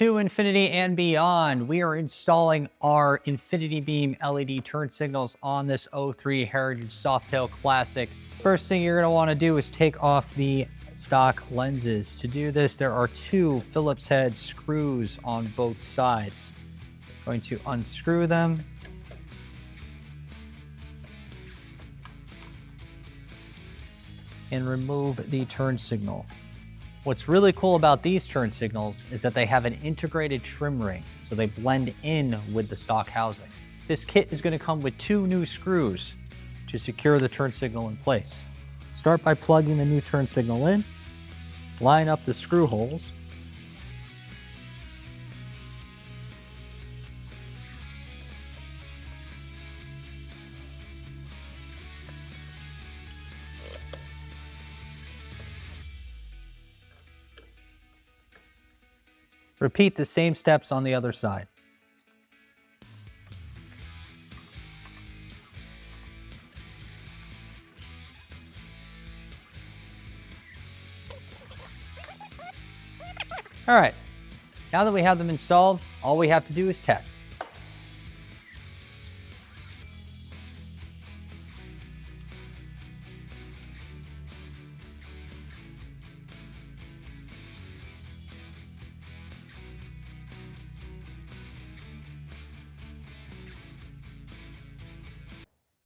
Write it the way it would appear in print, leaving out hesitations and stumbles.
to Infinity and Beyond. We are installing our Infinity Beam LED turn signals on this 03 Heritage Softail Classic. First thing you're going to want to do is take off the stock lenses. To do this, there are two Phillips head screws on both sides. Going to unscrew them. And remove the turn signal. What's really cool about these turn signals is that they have an integrated trim ring, so they blend in with the stock housing. This kit is going to come with two new screws to secure the turn signal in place. Start by plugging the new turn signal in, line up the screw holes, repeat the same steps on the other side. All right, now that we have them installed, all we have to do is test.